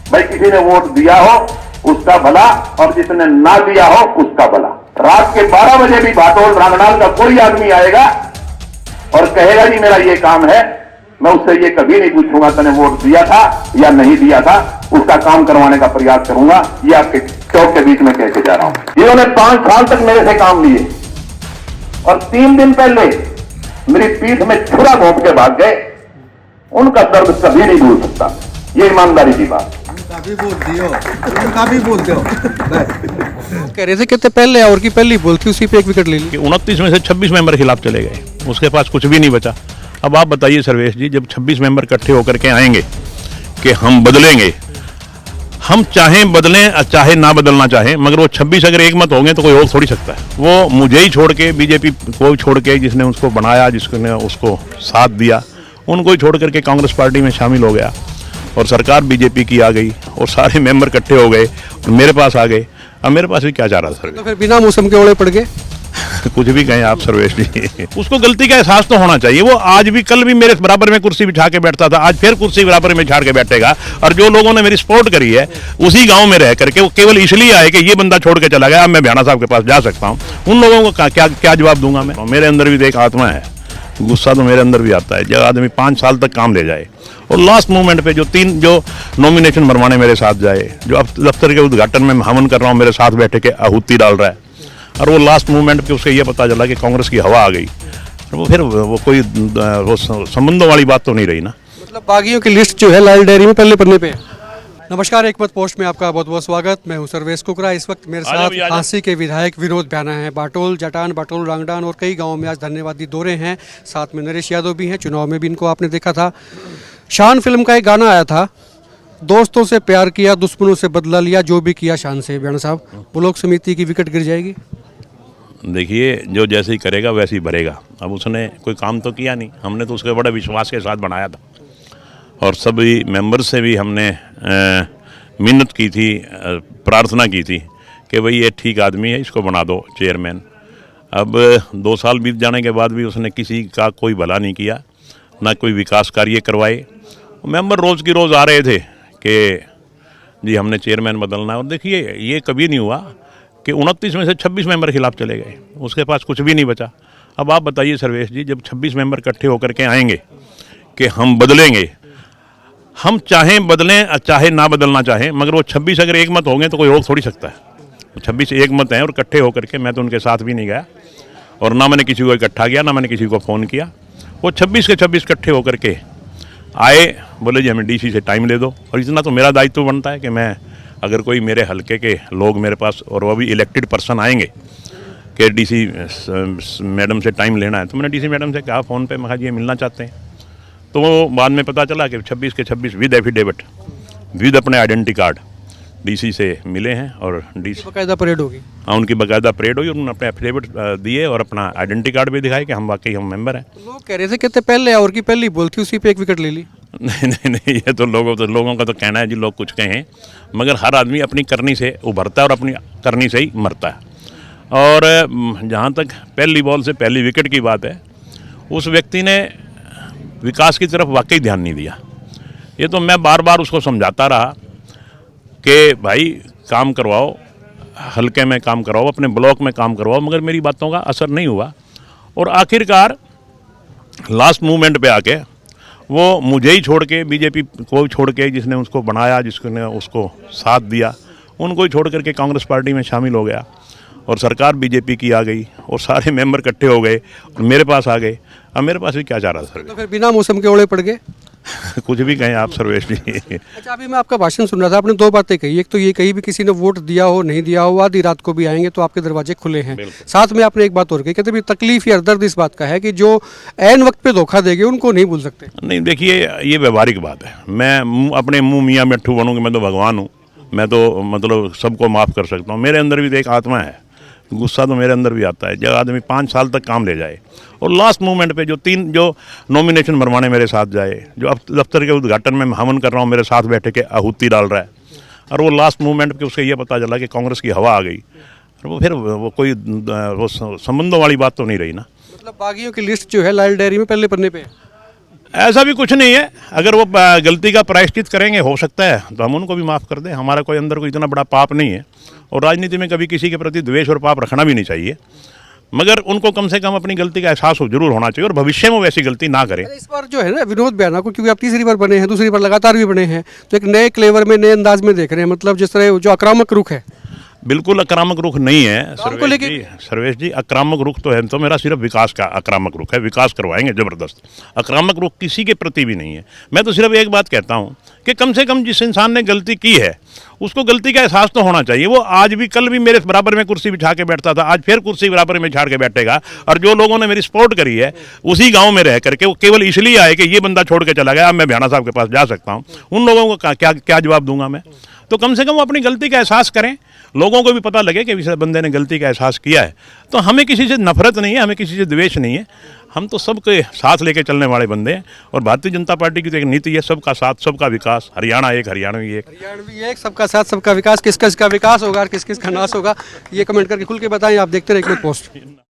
भाई किसी ने वोट दिया हो उसका भला और जिसने ना दिया हो उसका भला। रात के 12 बजे भी भाटोल रांगनाल का कोई आदमी आएगा और कहेगा जी मेरा ये काम है, मैं उससे ये कभी नहीं पूछूंगा तूने वोट दिया था या नहीं दिया था, उसका काम करवाने का प्रयास करूंगा। ये आपके चौक के बीच में कह के जा रहा हूं। इन्होंने 5 साल तक मेरे से काम लिए और 3 दिन पहले मेरी पीठ में छुरा घोंप के भाग गए। उनका दर्द कभी नहीं भूल सकता, ये ईमानदारी की बात। काफी बोलते हो कह रहे थे कितने पहले और की पहली बॉल थी उसी पे एक विकेट ले ली। 29 में से 26 मेंबर खिलाफ चले गए, उसके पास कुछ भी नहीं बचा। अब आप बताइए सर्वेश जी, जब 26 मेंबर इकट्ठे होकर के आएंगे कि हम बदलेंगे, हम चाहें बदलें चाहे ना बदलना चाहें, मगर वो 26 अगर एक मत होंगे तो कोई और थोड़ी सकता है। वो मुझे ही छोड़ के, बीजेपी को छोड़ के, जिसने उसको बनाया, जिसने उसको साथ दिया, उनको ही छोड़ करके कांग्रेस पार्टी में शामिल हो गया और सरकार बीजेपी की आ गई और सारे मेंबर इकट्ठे हो गए और मेरे पास आ गए। अब मेरे पास भी क्या जा रहा था सर्वेश? तो फिर बिना मौसम के ओले पड़ गए। कुछ भी कहें आप सर्वेश जी, उसको गलती का एहसास तो होना चाहिए। वो आज भी, कल भी मेरे बराबर में कुर्सी बिठा के बैठता था, आज फिर कुर्सी बराबर में झाड़ के बैठेगा। और जो लोगों ने मेरी सपोर्ट करी है उसी गांव में रह करके, वो केवल इसलिए आए कि ये बंदा छोड़ के चला गया, अब मैं भ्याना साहब के पास जा सकता हूँ। उन लोगों को क्या जवाब दूंगा मैं? मेरे अंदर भी एक आत्मा है, गुस्सा तो मेरे अंदर भी आता है। जब आदमी 5 साल तक काम ले जाए और लास्ट मोमेंट पे जो नॉमिनेशन भरवाने मेरे साथ जाए, जो अब दफ्तर के उद्घाटन में हवन कर रहा हूँ, मेरे साथ बैठे के आहुति डाल रहा है, और वो लास्ट मोमेंट पे उसको ये पता चला कि कांग्रेस की हवा आ गई, और वो फिर वो कोई संबंधों वाली बात तो नहीं रही ना। मतलब बागियों की लिस्ट जो है लाल डायरी में पहले पन्ने पे है। नमस्कार, एक मत पोस्ट में आपका बहुत बहुत स्वागत। मैं हूं सर्वेश कुकरा। इस वक्त मेरे साथ हांसी के विधायक विनोद भ्याना हैं। बाटोल, जटान, बाटोल, रांगडान और कई गांवों में आज धन्यवादी दौरे हैं। साथ में नरेश यादव भी हैं। चुनाव में भी इनको आपने देखा था। शान फिल्म का एक गाना आया था, दोस्तों से प्यार किया, दुश्मनों से बदला लिया, जो भी किया शान से। भ्याना साहब, ब्लॉक समिति की विकेट गिर जाएगी? देखिए, जो जैसे ही करेगा वैसे ही भरेगा। अब उसने कोई काम तो किया नहीं, हमने तो उसके बड़ा विश्वास के साथ बनाया था और सभी मेंबर से भी हमने मिन्नत की थी, प्रार्थना की थी कि भाई ये ठीक आदमी है, इसको बना दो चेयरमैन। अब 2 साल बीत जाने के बाद भी उसने किसी का कोई भला नहीं किया, ना कोई विकास कार्य करवाए। मेंबर रोज़ की रोज़ आ रहे थे कि जी हमने चेयरमैन बदलना है। और देखिए, ये कभी नहीं हुआ कि 29 में से 26 मेंबर खिलाफ चले गए, उसके पास कुछ भी नहीं बचा। अब आप बताइए सर्वेश जी, जब 26 मेंबर इकट्ठे होकर के आएंगे कि हम बदलेंगे, हम चाहें बदलें चाहे ना बदलना चाहें, मगर वो 26 अगर एक मत होंगे तो कोई और थोड़ी सकता है। 26 एक मत हैं और इकट्ठे होकर के, मैं तो उनके साथ भी नहीं गया और ना मैंने किसी को इकट्ठा किया, ना मैंने किसी को फ़ोन किया। वो 26 के 26 इकट्ठे होकर के आए, बोले जी हमें डीसी से टाइम दे दो। और इतना तो मेरा दायित्व बनता है कि मैं, अगर कोई मेरे हलके के लोग मेरे पास, और वो भी इलेक्टेड पर्सन आएंगे कि डीसी मैडम से टाइम लेना है, तो मैंने डीसी मैडम से कहा फ़ोन पे, मैं कहा जी ये मिलना चाहते हैं। तो वो बाद में पता चला कि 26 के 26 विद एफिडेविट, विद अपने आइडेंटिटी कार्ड डीसी से मिले हैं और डीसी बाकायदा परेड होगी। हाँ, उनकी बाकायदा परेड हुई और उन्होंने अपने एफिडेविट दिए और अपना आइडेंटिटी कार्ड भी दिखाए कि हम वाकई हम मेंबर हैं। लोग कह रहे थे कितने पहले और की पहली बॉल थी उसी पे एक विकेट ले ली। नहीं, ये तो लोगों का तो कहना है जी, लोग कुछ कहें, मगर हर आदमी अपनी करनी से उभरता है और अपनी करनी से ही मरता है। और जहाँ तक पहली बॉल से पहली विकेट की बात है, उस व्यक्ति ने विकास की तरफ वाकई ध्यान नहीं दिया। ये तो मैं बार बार उसको समझाता रहा कि भाई काम करवाओ, हल्के में काम करवाओ, अपने ब्लॉक में काम करवाओ, मगर मेरी बातों का असर नहीं हुआ। और आखिरकार लास्ट मोमेंट पे आके वो मुझे ही छोड़ के, बीजेपी को छोड़ के, जिसने उसको बनाया, जिसने उसको साथ दिया, उनको ही छोड़ करके कांग्रेस पार्टी में शामिल हो गया और सरकार बीजेपी की आ गई और सारे मेंबर इकट्ठे हो गए और मेरे पास आ गए। अब मेरे पास भी क्या जा रहा था सर्वेश? तो फिर बिना मौसम के ओले पड़ गए। कुछ भी कहें आप सर्वेश जी। अच्छा, अभी मैं आपका भाषण सुन रहा था, आपने 2 बातें कही। एक तो ये कही भी किसी ने वोट दिया हो नहीं दिया हो, आधी रात को भी आएंगे तो आपके दरवाजे खुले हैं। साथ में आपने एक बात और कही, कहते भी तकलीफ या दर्द इस बात का है कि जो ऐन वक्त पे धोखा देंगे उनको नहीं भूल सकते। नहीं, देखिए, ये व्यवहारिक बात है। मैं अपने मुँह मियाँ मिट्ठू बनूँ कि मैं तो भगवान हूँ, मैं तो मतलब सबको माफ़ कर सकता हूँ। मेरे अंदर भी एक आत्मा है, गुस्सा तो मेरे अंदर भी आता है। जब आदमी 5 साल तक काम ले जाए और लास्ट मोमेंट पे जो नॉमिनेशन भरवाने मेरे साथ जाए, जो अब दफ्तर के उद्घाटन में हवन कर रहा हूँ, मेरे साथ बैठे के आहुति डाल रहा है, और वो लास्ट मोमेंट पे उसको ये पता चला कि कांग्रेस की हवा आ गई, और वो फिर वो कोई संबंधों वाली बात तो नहीं रही ना। मतलब बागियों की लिस्ट जो है लाल डायरी में पहले पन्ने पे है। ऐसा भी कुछ नहीं है, अगर वो गलती का प्रायश्चित करेंगे हो सकता है तो हम उनको भी माफ़ कर दें। हमारा कोई अंदर कोई इतना बड़ा पाप नहीं है, और राजनीति में कभी किसी के प्रति द्वेष और पाप रखना भी नहीं चाहिए, मगर उनको कम से कम अपनी गलती का एहसास जरूर होना चाहिए और भविष्य में वैसी गलती ना करें। इस बार जो है ना विनोद बैना को, क्योंकि आप तीसरी बार बने हैं, दूसरी बार लगातार भी बने हैं, तो एक नए क्लेवर में, नए अंदाज में देख रहे हैं, मतलब जिस तरह जो आक्रामक रुख है। बिल्कुल आक्रामक रुख नहीं है काम को लेके सर्वेश जी, आक्रामक रुख तो है तो मेरा सिर्फ विकास का आक्रामक रुख है, विकास करवाएंगे ज़बरदस्त। आक्रामक रुख किसी के प्रति भी नहीं है। मैं तो सिर्फ एक बात कहता हूँ कि कम से कम जिस इंसान ने गलती की है उसको गलती का एहसास तो होना चाहिए। वो आज भी, कल भी मेरे बराबर में कुर्सी बिछा के बैठता था, आज फिर कुर्सी बराबर में झाड़ के बैठेगा। और जो लोगों ने मेरी सपोर्ट करी है उसी गांव में रह करके, वो केवल इसलिए आए कि ये बंदा छोड़ के चला गया, अब मैं भ्याना साहब के पास जा सकता हूँ, उन लोगों को क्या जवाब दूंगा मैं? तो कम से कम वो अपनी गलती का एहसास करें, लोगों को भी पता लगे कि इस बंदे ने गलती का एहसास किया है। तो हमें किसी से नफरत नहीं है, हमें किसी से द्वेष नहीं है, हम तो सबके साथ लेके चलने वाले बंदे हैं। और भारतीय जनता पार्टी की तो एक नीति है, सबका साथ सबका विकास, हरियाणा एक हरियाणवी एक। हरियाणवी एक, सबका साथ सबका विकास। किसका विकास होगा और किस किस का नाश होगा, ये कमेंट करके खुल के बताएं। आप देखते रहिए एक मिनट पोस्ट।